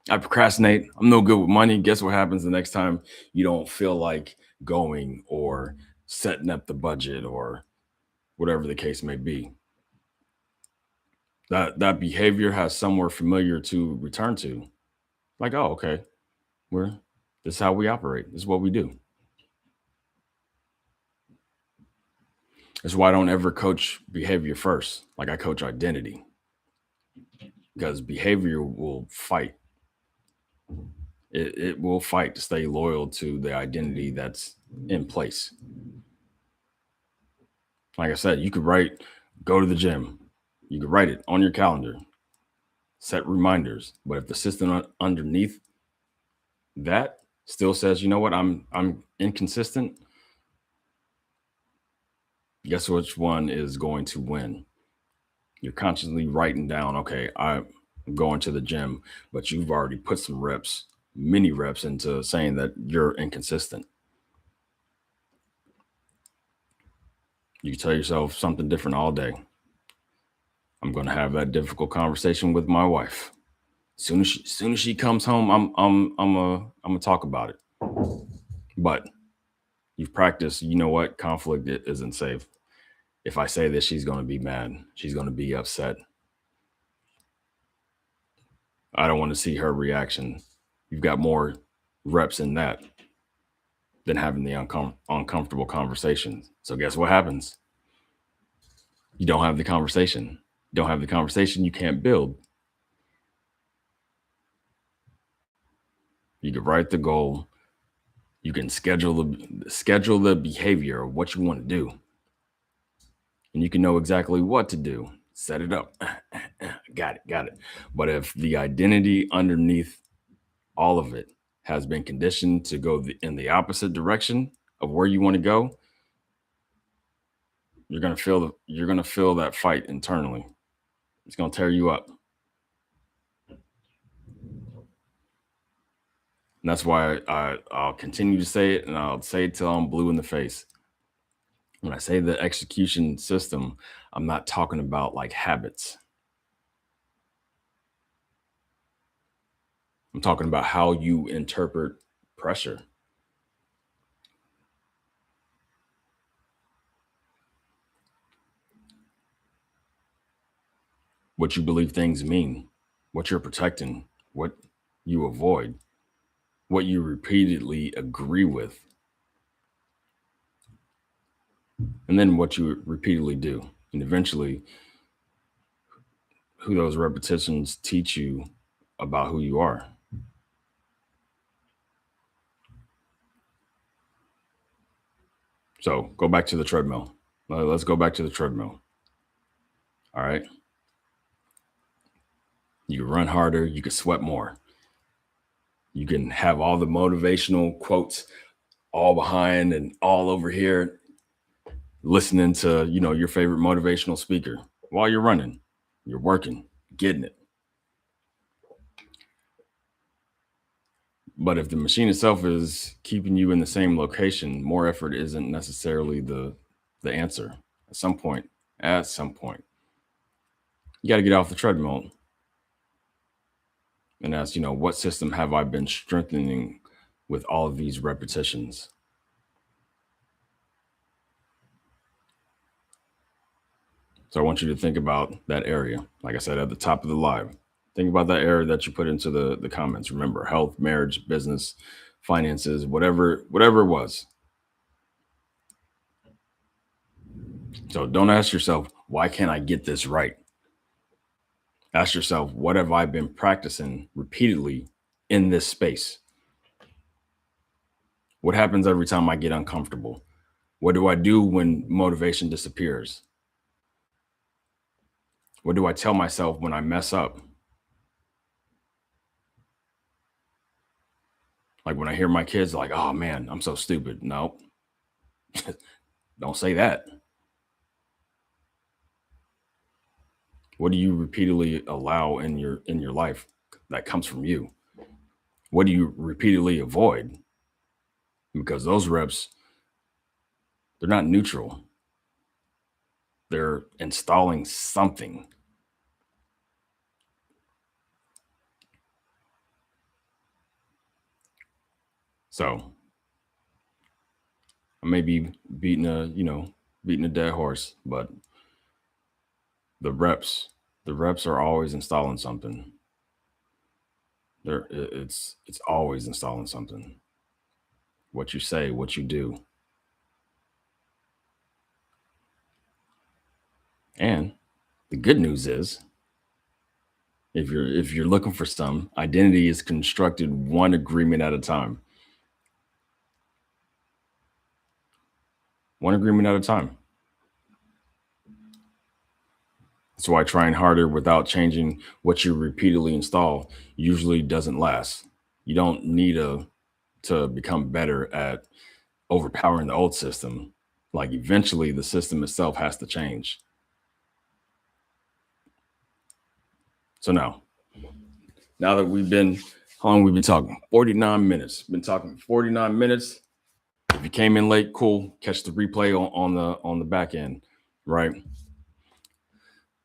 I procrastinate, I'm no good with money, guess what happens the next time you don't feel like going or setting up the budget or whatever the case may be? That behavior has somewhere familiar to return to. Like, oh, okay, we're this is how we operate. This is what we do. That's why I don't ever coach behavior first. Like, I coach identity because behavior will fight. It will fight to stay loyal to the identity that's in place. Like I said, you could write, go to the gym. You could write it on your calendar, set reminders. But if the system underneath that still says, "You know what, I'm inconsistent," guess which one is going to win? You're constantly writing down, "Okay, I'm going to the gym," but you've already put some reps, mini reps into saying that you're inconsistent. You tell yourself something different all day. I'm going to have that difficult conversation with my wife. Soon as she comes home, I'm gonna talk about it. But you've practiced. You know what? Conflict isn't safe. If I say this, she's going to be mad. She's going to be upset. I don't want to see her reaction. You've got more reps in that than having the uncomfortable conversation. So guess what happens? You don't have the conversation. Don't have the conversation, you can't build. You can write the goal, you can schedule the behavior of what you want to do, and you can know exactly what to do. Set it up. Got it. But if the identity underneath all of it has been conditioned to go in the opposite direction of where you want to go, you're gonna feel that fight internally. It's gonna tear you up. And that's why I'll continue to say it, and I'll say it till I'm blue in the face. When I say the execution system, I'm not talking about like habits. I'm talking about how you interpret pressure, what you believe things mean, what you're protecting, what you avoid, what you repeatedly agree with, and then what you repeatedly do. And eventually, who those repetitions teach you about who you are. So go back to the treadmill. Let's go back to the treadmill. All right. You can run harder, you can sweat more. You can have all the motivational quotes all behind and all over here, listening to, your favorite motivational speaker while you're running. You're working, getting it. But if the machine itself is keeping you in the same location, more effort isn't necessarily the answer. At some point, at some point, you got to get off the treadmill and ask, what system have I been strengthening with all of these repetitions? So I want you to think about that area. Like I said at the top of the live, think about that area that you put into the comments. Remember, health, marriage, business, finances, whatever it was. So don't ask yourself, why can't I get this right? Ask yourself, what have I been practicing repeatedly in this space? What happens every time I get uncomfortable? What do I do when motivation disappears? What do I tell myself when I mess up? Like when I hear my kids like, "Oh man, I'm so stupid." No, don't say that. What do you repeatedly allow in your life that comes from you? What do you repeatedly avoid? Because those reps, they're not neutral. They're installing something. So I may be beating a dead horse, but the reps, the reps are always installing something. It's always installing something. What you say, what you do. And the good news is, if you're looking for some, identity is constructed one agreement at a time. One agreement at a time. That's why trying harder without changing what you repeatedly install usually doesn't last. You don't need to become better at overpowering the old system. Like eventually the system itself has to change. So now that how long we've been talking? 49 minutes. Been talking 49 minutes. If you came in late, cool. Catch the replay on the back end, right?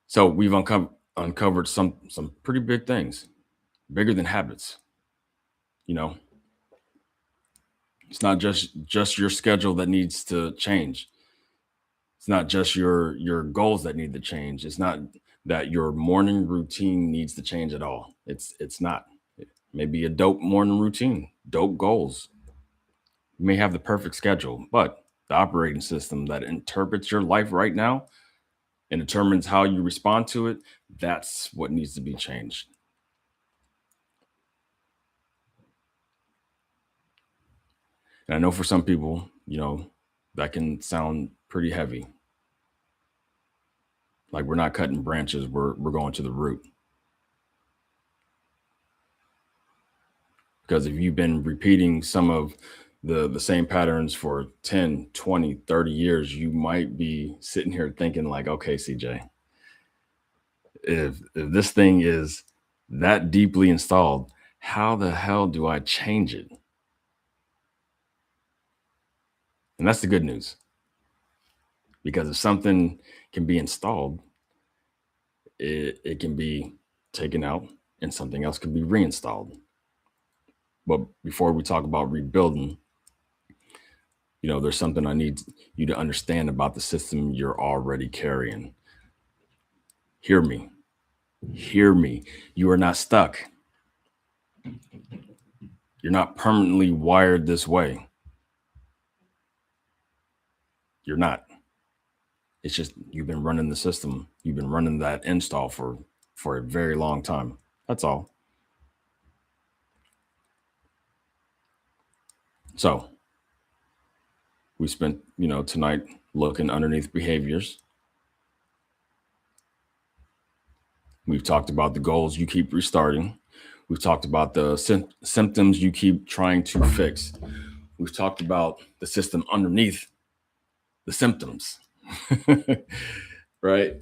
So we've uncovered some pretty big things, bigger than habits. You know, it's not just your schedule that needs to change. It's not just your goals that need to change. It's not that your morning routine needs to change at all. It's not. It may be a dope morning routine, dope goals. You may have the perfect schedule, but the operating system that interprets your life right now, and determines how you respond to it, that's what needs to be changed. And I know for some people, that can sound pretty heavy. Like we're not cutting branches, we're going to the root. Because if you've been repeating some of the same patterns for 10, 20, 30 years, you might be sitting here thinking like, okay, CJ, if this thing is that deeply installed, how the hell do I change it? And that's the good news. Because if something can be installed, it can be taken out and something else can be reinstalled. But before we talk about rebuilding, there's something I need you to understand about the system you're already carrying. Hear me. Hear me. You are not stuck. You're not permanently wired this way. You're not. It's just you've been running the system. You've been running that install for a very long time. That's all. So we spent, tonight looking underneath behaviors. We've talked about the goals you keep restarting. We've talked about the symptoms you keep trying to fix. We've talked about the system underneath the symptoms, right?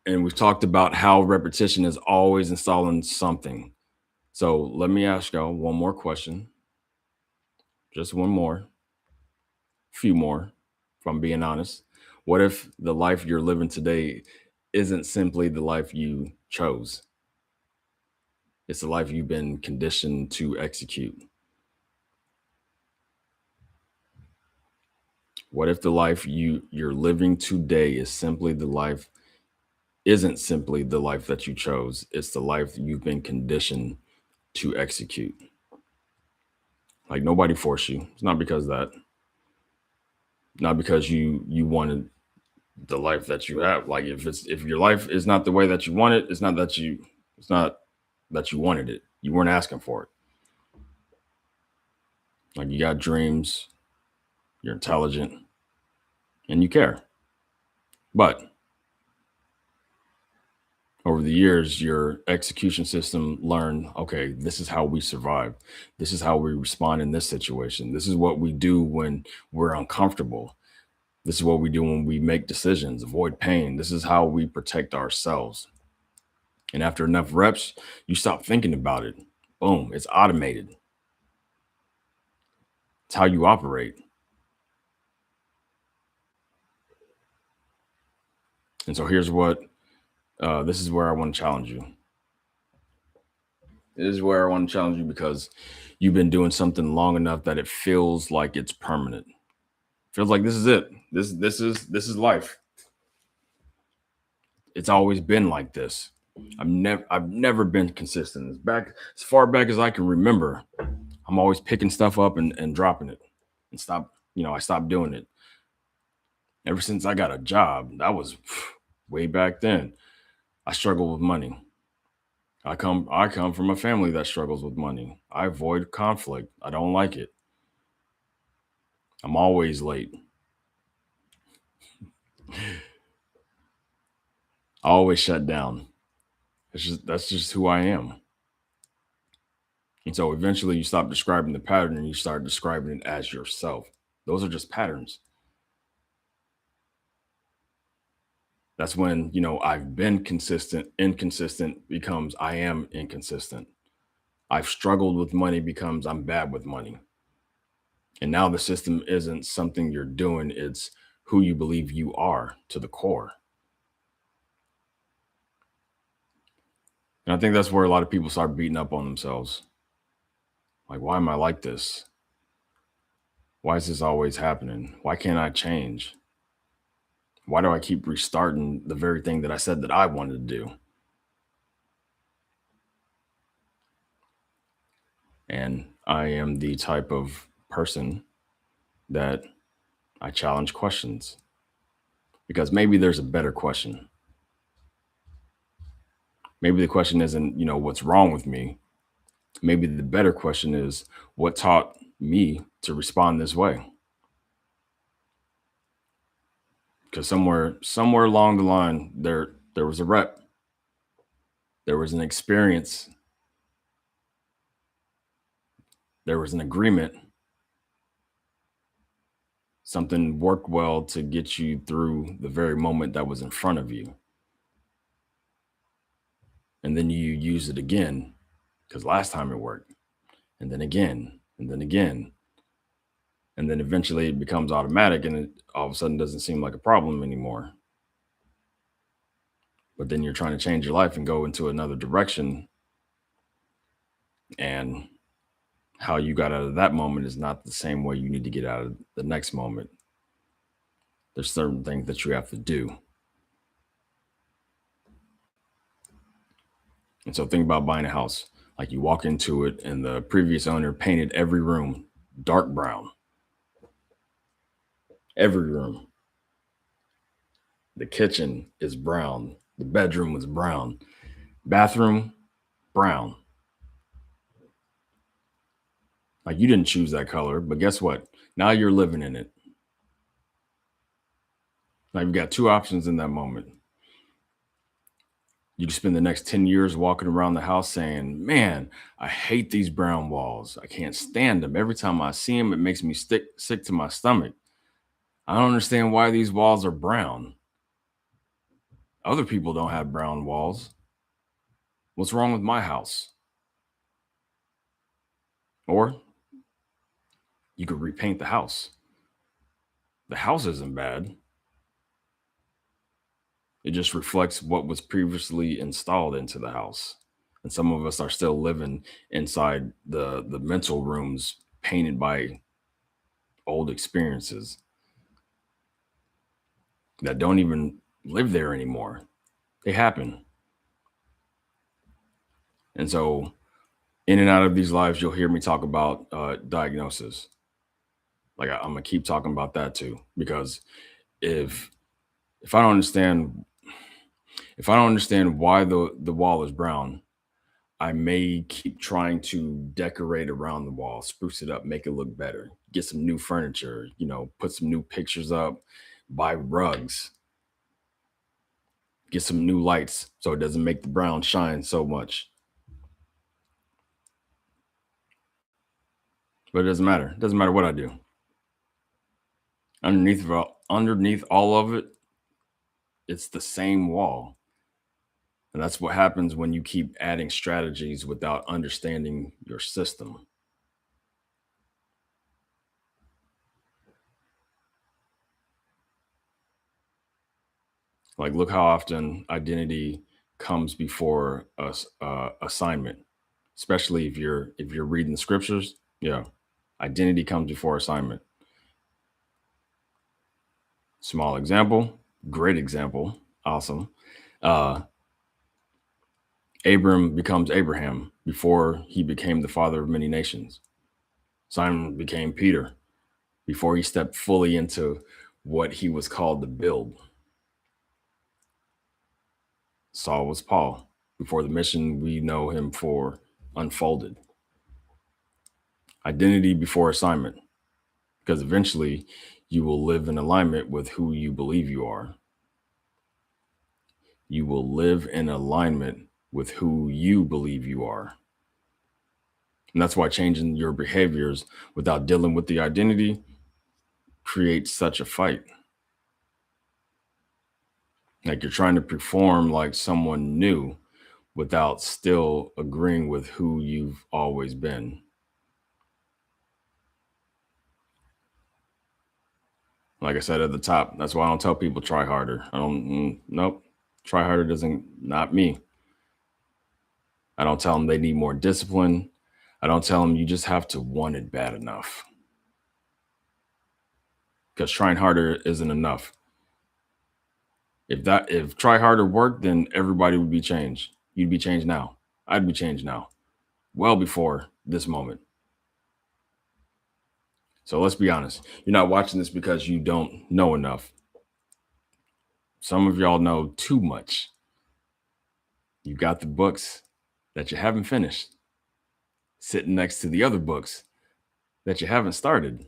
And we've talked about how repetition is always installing something. So let me ask y'all one more question, just one more, few more, if I'm being honest. What if the life you're living today isn't simply the life you chose? It's the life you've been conditioned to execute. What if the life you're living today isn't simply the life that you chose? It's the life you've been conditioned to execute. Like nobody forced you. It's not because of that. Not because you wanted the life that you have. Like if your life is not the way that you want it, it's not that you wanted it. You weren't asking for it. Like you got dreams, you're intelligent, and you care. But over the years, your execution system learned, okay, this is how we survive. This is how we respond in this situation. This is what we do when we're uncomfortable. This is what we do when we make decisions, avoid pain. This is how we protect ourselves. And after enough reps, you stop thinking about it. Boom, it's automated. It's how you operate. And so here's what this is where I want to challenge you. This is where I want to challenge you because you've been doing something long enough that it feels like it's permanent. Feels like this is it. This is life. It's always been like this. I've never been consistent. As far back as I can remember. I'm always picking stuff up and dropping it and I stopped doing it. Ever since I got a job, that was way back then. I struggle with money. I come from a family that struggles with money. I avoid conflict. I don't like it. I'm always late. I always shut down. That's just who I am. And so eventually you stop describing the pattern and you start describing it as yourself. Those are just patterns. That's when, I've been consistent, inconsistent becomes I am inconsistent. I've struggled with money becomes I'm bad with money. And now the system isn't something you're doing, it's who you believe you are to the core. And I think that's where a lot of people start beating up on themselves. Like, why am I like this? Why is this always happening? Why can't I change? Why do I keep restarting the very thing that I said that I wanted to do? And I am the type of person that I challenge questions. Because maybe there's a better question. Maybe the question isn't, what's wrong with me? Maybe the better question is, what taught me to respond this way? Because somewhere along the line, there was a rep, there was an experience, there was an agreement, something worked well to get you through the very moment that was in front of you. And then you use it again because last time it worked, and then again, and then again. And then eventually it becomes automatic and it all of a sudden doesn't seem like a problem anymore. But then you're trying to change your life and go into another direction. And how you got out of that moment is not the same way you need to get out of the next moment. There's certain things that you have to do. And so think about buying a house. Like you walk into it and the previous owner painted every room dark brown. Every room. The kitchen is brown. The bedroom was brown. Bathroom, brown. Like you didn't choose that color, but guess what? Now you're living in it. Now you've got two options in that moment. You can spend the next 10 years walking around the house saying, man, I hate these brown walls. I can't stand them. Every time I see them, it makes me sick to my stomach. I don't understand why these walls are brown. Other people don't have brown walls. What's wrong with my house? Or you could repaint the house. The house isn't bad. It just reflects what was previously installed into the house. And some of us are still living inside the mental rooms painted by old experiences that don't even live there anymore. They happen. And so, in and out of these lives, you'll hear me talk about diagnosis. Like I'm gonna keep talking about that too, because if if I don't understand if I don't understand why the wall is brown, I may keep trying to decorate around the wall, spruce it up, make it look better, get some new furniture, put some new pictures up, buy rugs, get some new lights so it doesn't make the brown shine so much. But it doesn't matter. It doesn't matter what I do. Underneath all of it, it's the same wall. And that's what happens when you keep adding strategies without understanding your system. Like look how often identity comes before us assignment, especially if you're reading the scriptures. Yeah, identity comes before assignment. Small example, great example, awesome. Uh, Abram becomes Abraham before he became the father of many nations. Simon became Peter before he stepped fully into what he was called to build. Saul was Paul before the mission we know him for unfolded. Identity before assignment, because eventually you will live in alignment with who you believe you are. You will live in alignment with who you believe you are. And that's why changing your behaviors without dealing with the identity creates such a fight. Like you're trying to perform like someone new without still agreeing with who you've always been. Like I said at the top, that's why I don't tell people try harder. I don't, nope. Try harder doesn't, not me. I don't tell them they need more discipline. I don't tell them you just have to want it bad enough. Because trying harder isn't enough. If try harder worked, then everybody would be changed. You'd be changed now. I'd be changed now. Well before this moment. So let's be honest. You're not watching this because you don't know enough. Some of y'all know too much. You got the books that you haven't finished sitting next to the other books that you haven't started.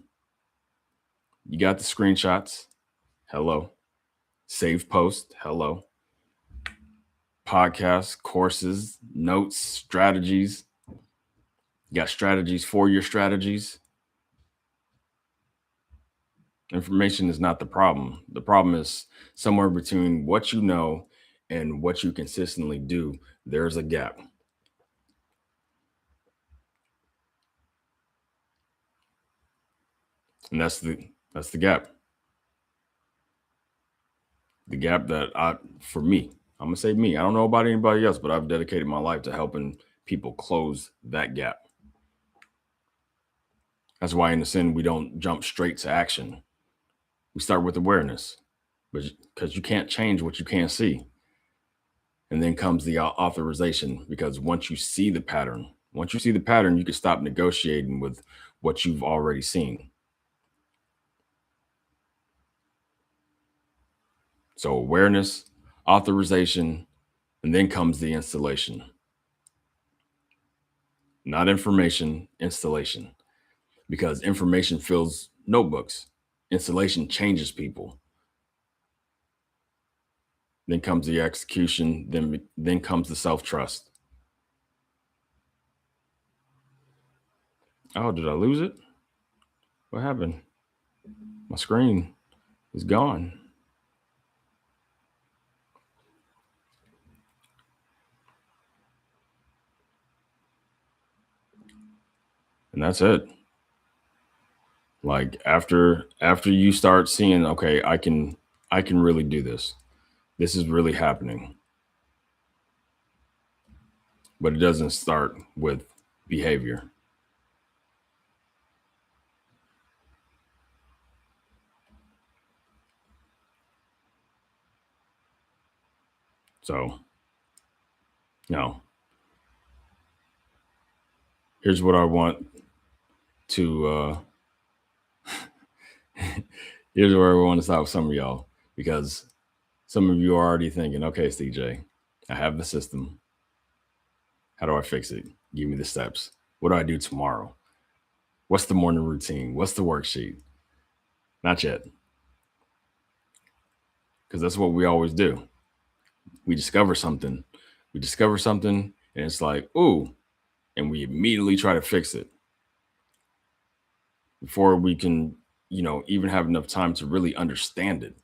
You got the screenshots. Hello. Save post. Hello. Podcasts, courses, notes, strategies. You got strategies for your strategies. Information is not the problem. The problem is somewhere between what you know and what you consistently do. There's a gap. And that's the gap. The gap that for me, I'm gonna say me. I don't know about anybody else, but I've dedicated my life to helping people close that gap. That's why in the sin we don't jump straight to action. We start with awareness, but because you can't change what you can't see. And then comes the authorization, because once you see the pattern, you can stop negotiating with what you've already seen. So awareness, authorization, and then comes the installation. Not information, installation. Because information fills notebooks. Installation changes people. Then comes the execution, then comes the self-trust. Oh, did I lose it? What happened? My screen is gone. And that's it. Like after you start seeing, okay, I can really do this. This is really happening. But it doesn't start with behavior. So, no. Here's what I want to here's where I want to stop with some of y'all, because some of you are already thinking, okay, CJ, I have the system. How do I fix it? Give me the steps. What do I do tomorrow? What's the morning routine? What's the worksheet? Not yet. Because that's what we always do. We discover something. We discover something, and it's like, ooh, and we immediately try to fix it before we can, even have enough time to really understand it.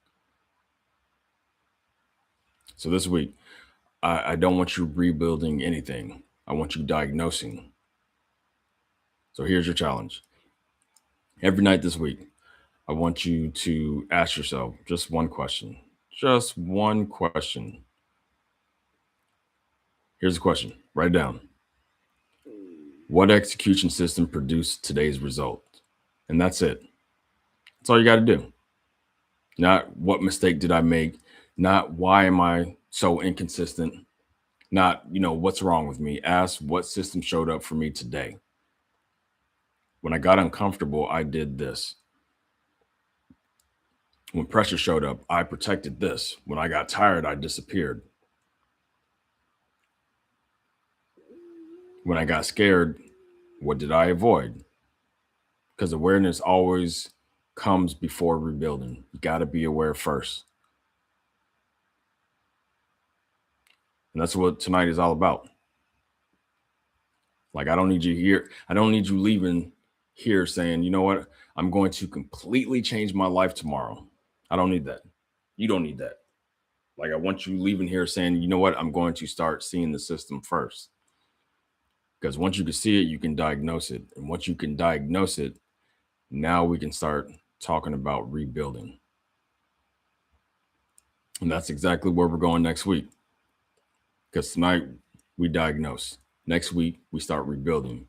So this week, I don't want you rebuilding anything. I want you diagnosing. So here's your challenge. Every night this week, I want you to ask yourself just one question. Just one question. Here's the question. Write it down. What execution system produced today's result? And that's it. That's all you got to do. Not what mistake did I make? Not why am I so inconsistent? Not, what's wrong with me? Ask what system showed up for me today. When I got uncomfortable, I did this. When pressure showed up, I protected this. When I got tired, I disappeared. When I got scared, what did I avoid? Because awareness always comes before rebuilding. You got to be aware first. And that's what tonight is all about. Like, I don't need you here. I don't need you leaving here saying, you know what? I'm going to completely change my life tomorrow. I don't need that. You don't need that. Like, I want you leaving here saying, you know what? I'm going to start seeing the system first. Because once you can see it, you can diagnose it. And once you can diagnose it, now we can start talking about rebuilding. And that's exactly where we're going next week. Because tonight we diagnose. Next week, we start rebuilding.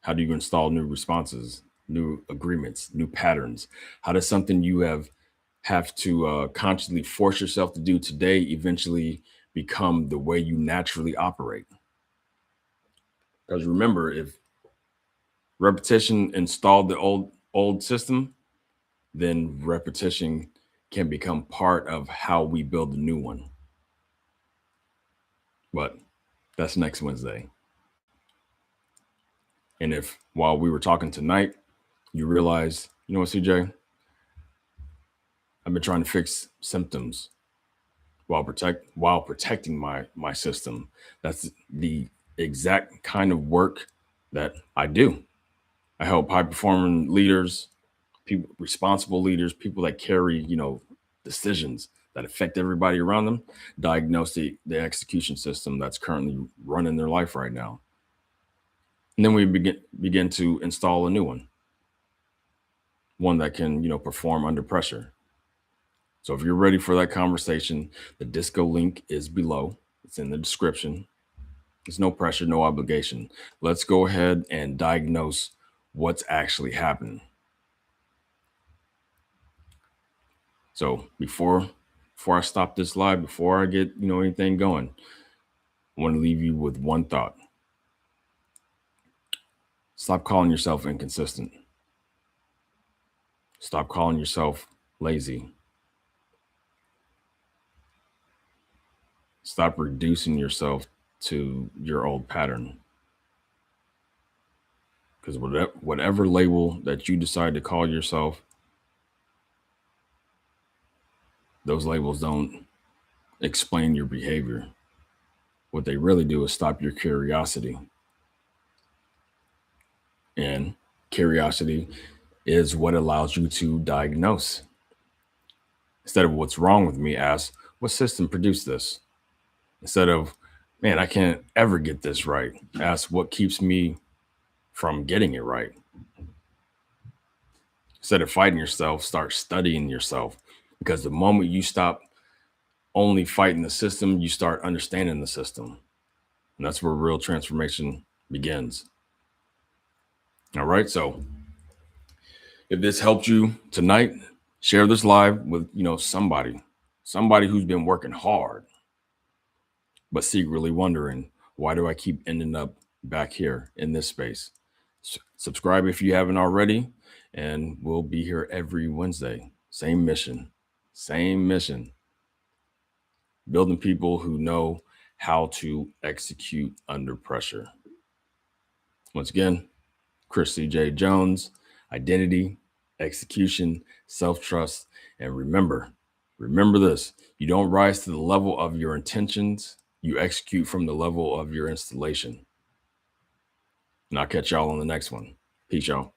How do you install new responses, new agreements, new patterns? How does something you have to consciously force yourself to do today eventually become the way you naturally operate? Because remember, if repetition installed the old system, then repetition can become part of how we build a new one. But that's next Wednesday. And if while we were talking tonight, you realize, you know what, CJ, I've been trying to fix symptoms while protecting my system. That's the exact kind of work that I do. I help high performing leaders, people, responsible leaders, people that carry, decisions that affect everybody around them, diagnose the execution system that's currently running their life right now. And then we begin to install a new one that can, perform under pressure. So if you're ready for that conversation, the disco link is below. It's in the description. There's no pressure, no obligation. Let's go ahead and diagnose what's actually happening. So before I stop this live, before I get, anything going, I want to leave you with one thought. Stop calling yourself inconsistent. Stop calling yourself lazy. Stop reducing yourself to your old pattern. Because whatever label that you decide to call yourself, those labels don't explain your behavior. What they really do is stop your curiosity. And curiosity is what allows you to diagnose. Instead of what's wrong with me, ask what system produced this. Instead of, man, I can't ever get this right, ask what keeps me from getting it right. Instead of fighting yourself, start studying yourself. Because the moment you stop only fighting the system, you start understanding the system. And that's where real transformation begins. All right. So if this helped you tonight, share this live with, somebody who's been working hard, but secretly wondering, why do I keep ending up back here in this space? Subscribe if you haven't already, and we'll be here every Wednesday. Same mission. Building people who know how to execute under pressure. Once again, Chris C.J. Jones, identity, execution, self-trust, and remember this, you don't rise to the level of your intentions, you execute from the level of your installation. And I'll catch y'all on the next one. Peace, y'all.